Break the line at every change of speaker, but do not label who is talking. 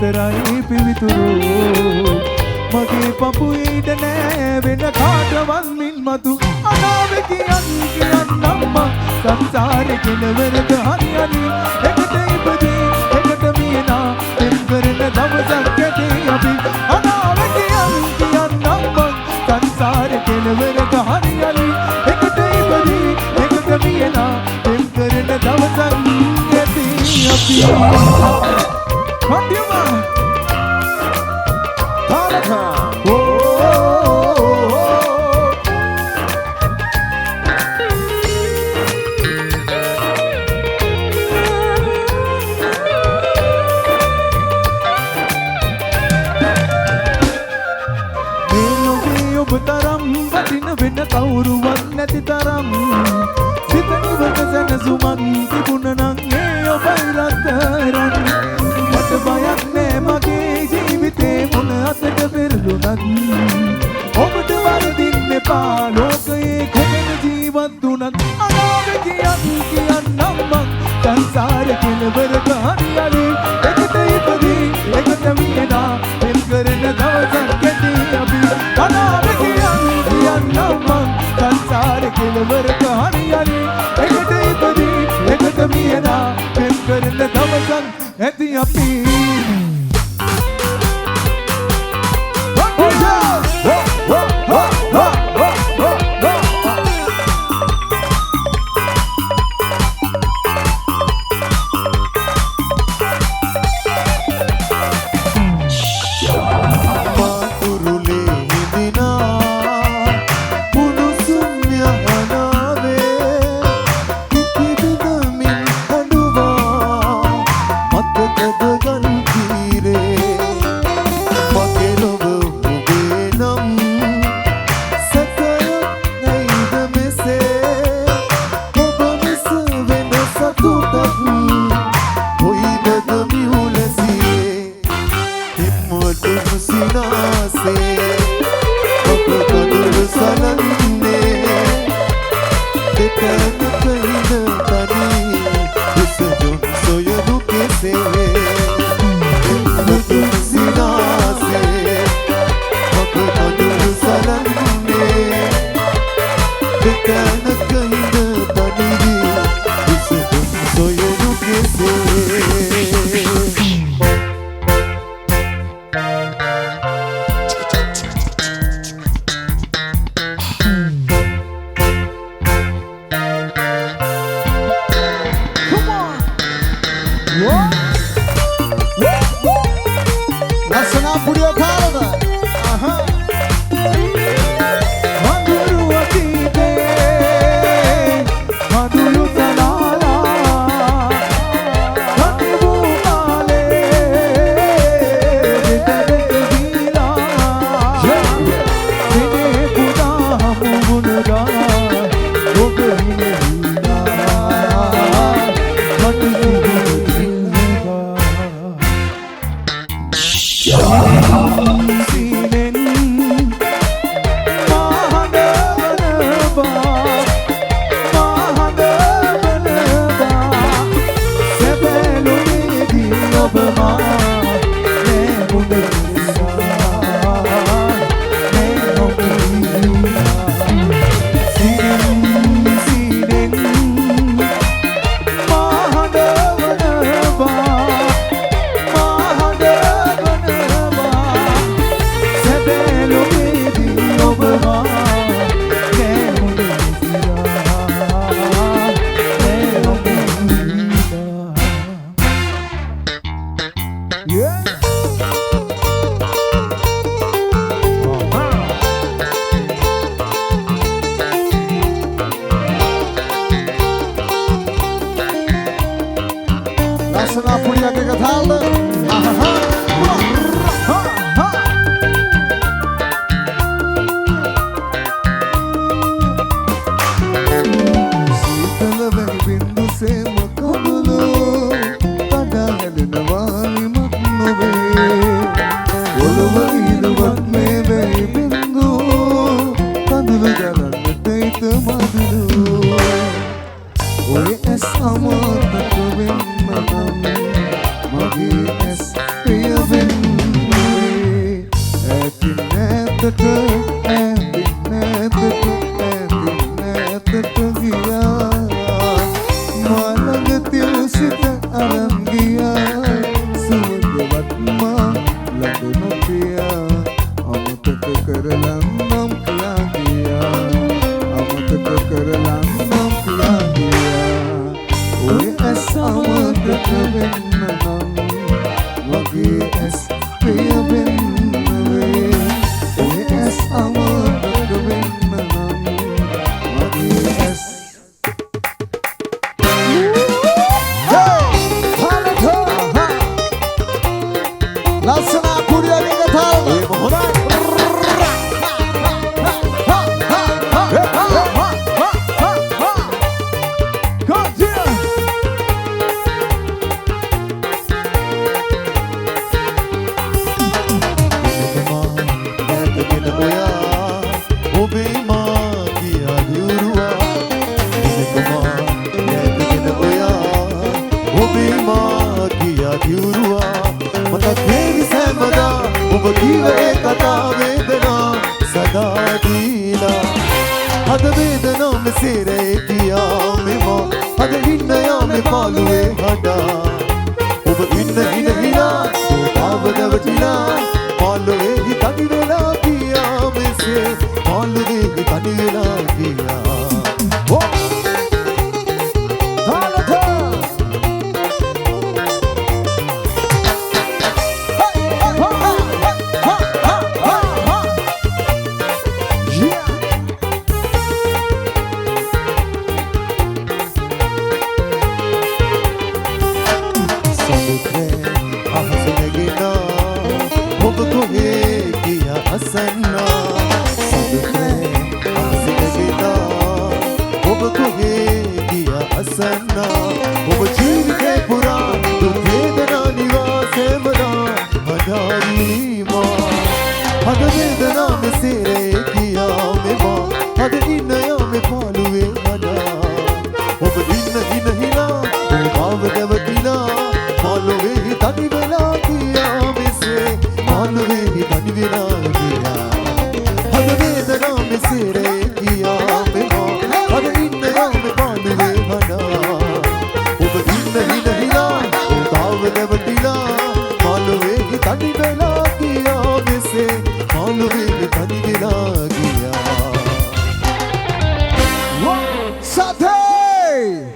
විතරයි පිවිතුරු මගේ පපුවේට නෑ වෙන කාටවත් මින් මතු අනාවේ කියන්නම් සංසාරේ කෙලවරක හරියනි එකට ඉපදී එකට මියනා එම් කරන දවසක් ඇතේ අපි අනාවේ කියන්නම් සංසාරේ කෙලවරක හරියනි එකට ඉපදී එකට මියනා එම් කරන දවසක් ඇතේ අපි Fatima Taraka Taram Fatina Vena Kauruwan Nati Taram Sitani Vakasana Zuman Tibunanang Neo Bairataran Bayak ne mage jeevite mun atata perlunat obata wardin me paalokaye kogen jeewan dunat anave kiyan namman sansara kelwaraka hariyali ekata ipadi ekata miyana em karana davasak kati abi anave kiyan namman sansara kelwaraka hariyali ekata ipadi ekata miyana em karana davasak Eti api
ලස්සන පුඩියක් එක තාල්ද සීතල වැනි බින්දු සේම කඳුළු කඩා හැලෙනවා නිමක් නොවේ ඔළුව ඉරුවක් මේ වැනි බින්දු කඳුළු ගලන්නට හිත මදිලු ඔය ඇස් අමතක වෙන්න නම් මගේ ඇස් ප්‍රිය වෙන්නේ ඇතින් නැතට ගියා මාළඟ තියුසිත අරන් ගියා සුවඳවත් මා ළඟ නොපියා අමතක කරලා නම් කියා ගියා අමතක කරලා නම් කියා ගියා ඔය ඇස් අමතක වෙන්න නම් මගේ ඇස් ප්‍රිය වෙන්නේ ඔය ඇස් අමතක වෙන්න ලස්සන කුඩියක් එක තාල ඒ මොහොතයි ඔබ කීවේ කතා වේදනා සදා දීලා අද වේදනා මෙසේරේ කියා මෙමා අද ඉන්න යාමේ පාළුවේ හඩා ඔබ ඉන්න හිනා ඔබව නැවතිලා පාළුවේ තනි වෙලා කියා මෙසේ පාළුවේ තනි වෙලා කියා ඔබ ජීවිතේ පුරා දුක් වේදනා නිවාසේ මනා හදාරීමා අද වේදනා මෙසේරේ කියා මෙමා අද ඉන්න යාමේ පාළුවේ හදා ඔබ ඉන්න හිනා ඔබව නැවතිලා පාළුවේ තනි වෙලා කියා මෙසේ පාළුවේ තනි වෙලා